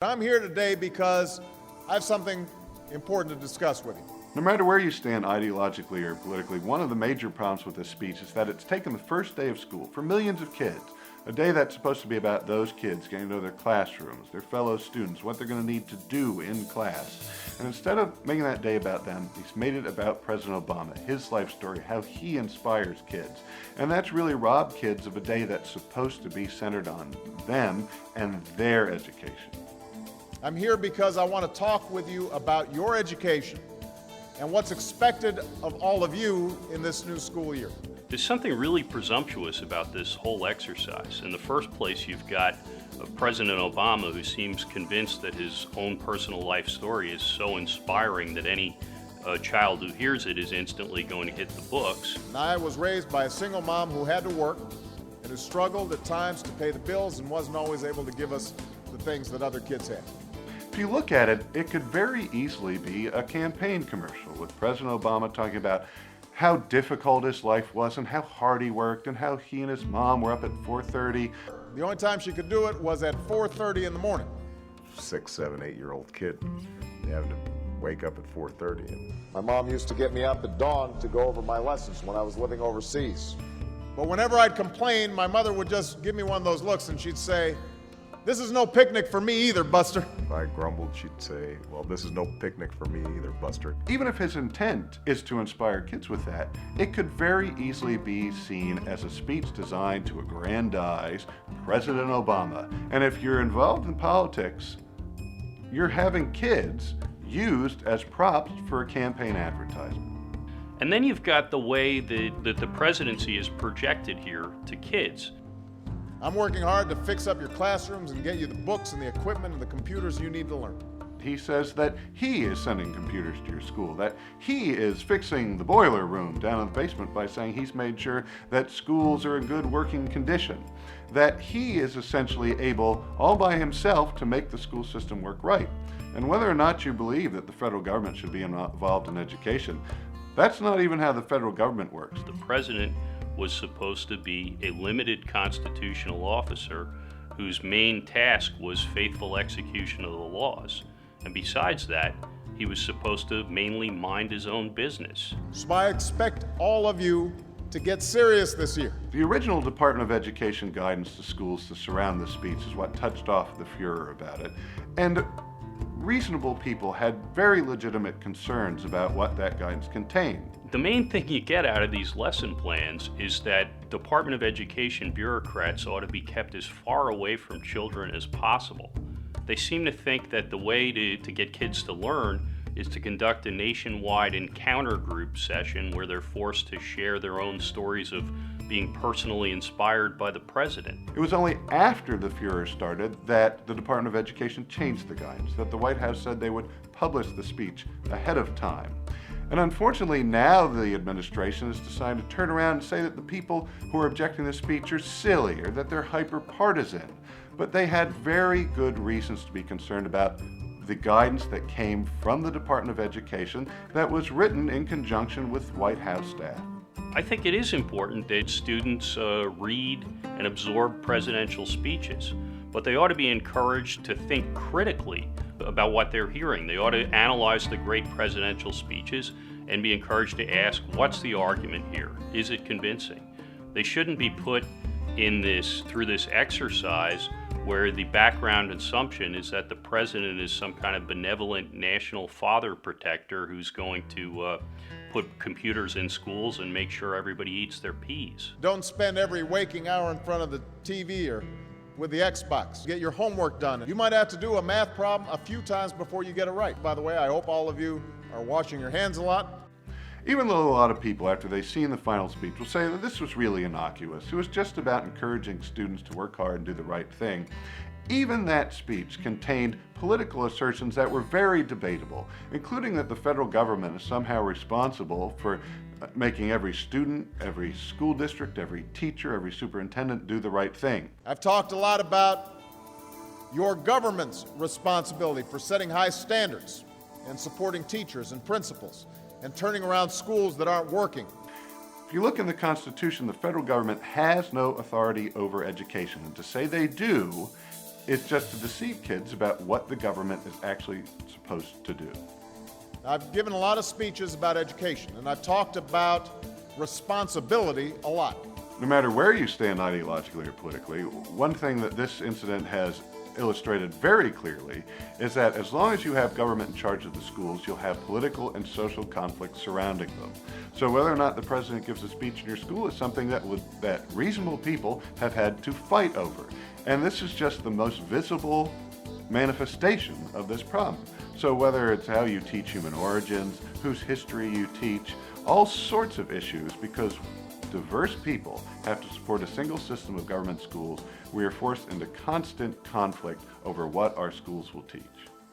I'm here today because I have something important to discuss with you. No matter where you stand ideologically or politically, one of the major problems with this speech is that it's taken the first day of school for millions of kids, a day that's supposed to be about those kids getting to know their classrooms, their fellow students, what they're going to need to do in class. And instead of making that day about them, he's made it about President Obama, his life story, how he inspires kids. And that's really robbed kids of a day that's supposed to be centered on them and their education. I'm here because I want to talk with you about your education and what's expected of all of you in this new school year. There's something really presumptuous about this whole exercise. In the first place, you've got President Obama, who seems convinced that his own personal life story is so inspiring that any child who hears it is instantly going to hit the books. And I was raised by a single mom who had to work and who struggled at times to pay the bills and wasn't always able to give us the things that other kids had. If you look at it, it could very easily be a campaign commercial with President Obama talking about how difficult his life was and how hard he worked and how he and his mom were up at 4:30. The only time she could do it was at 4:30 in the morning. 6, 7, 8-year-old kid having to wake up at 4:30. My mom used to get me up at dawn to go over my lessons when I was living overseas. But whenever I'd complain, my mother would just give me one of those looks and she'd say, "This is no picnic for me either, Buster." If I grumbled, she'd say, "Well, this is no picnic for me either, Buster." Even if his intent is to inspire kids with that, it could very easily be seen as a speech designed to aggrandize President Obama. And if you're involved in politics, you're having kids used as props for a campaign advertisement. And then you've got the way that the presidency is projected here to kids. I'm working hard to fix up your classrooms and get you the books and the equipment and the computers you need to learn. He says that he is sending computers to your school, that he is fixing the boiler room down in the basement by saying he's made sure that schools are in good working condition, that he is essentially able all by himself to make the school system work right. And whether or not you believe that the federal government should be involved in education, that's not even how the federal government works. The president was supposed to be a limited constitutional officer whose main task was faithful execution of the laws. And besides that, he was supposed to mainly mind his own business. So I expect all of you to get serious this year. The original Department of Education guidance to schools to surround this speech is what touched off the furor about it. And reasonable people had very legitimate concerns about what that guidance contained. The main thing you get out of these lesson plans is that Department of Education bureaucrats ought to be kept as far away from children as possible. They seem to think that the way to get kids to learn is to conduct a nationwide encounter group session where they're forced to share their own stories of being personally inspired by the president. It was only after the furor started that the Department of Education changed the guidance, that the White House said they would publish the speech ahead of time. And unfortunately, now the administration has decided to turn around and say that the people who are objecting to the speech are silly or that they're hyper-partisan. But they had very good reasons to be concerned about the guidance that came from the Department of Education that was written in conjunction with White House staff. I think it is important that students read and absorb presidential speeches, but they ought to be encouraged to think critically about what they're hearing. They ought to analyze the great presidential speeches and be encouraged to ask, what's the argument here? Is it convincing? They shouldn't be put in through this exercise where the background assumption is that the president is some kind of benevolent national father protector who's going to put computers in schools and make sure everybody eats their peas. Don't spend every waking hour in front of the TV or with the Xbox. Get your homework done. You might have to do a math problem a few times before you get it right. By the way, I hope all of you are washing your hands a lot. Even though a lot of people, after they've seen the final speech, will say that this was really innocuous, it was just about encouraging students to work hard and do the right thing, even that speech contained political assertions that were very debatable, including that the federal government is somehow responsible for making every student, every school district, every teacher, every superintendent do the right thing. I've talked a lot about your government's responsibility for setting high standards and supporting teachers and principals and turning around schools that aren't working. If you look in the Constitution, the federal government has no authority over education, and to say they do It's just to deceive kids about what the government is actually supposed to do. I've given a lot of speeches about education, and I've talked about responsibility a lot. No matter where you stand ideologically or politically, one thing that this incident has illustrated very clearly is that as long as you have government in charge of the schools, you'll have political and social conflict surrounding them. So whether or not the president gives a speech in your school is something that reasonable people have had to fight over. And this is just the most visible manifestation of this problem. So whether it's how you teach human origins, whose history you teach, all sorts of issues, because diverse people have to support a single system of government schools, we are forced into constant conflict over what our schools will teach.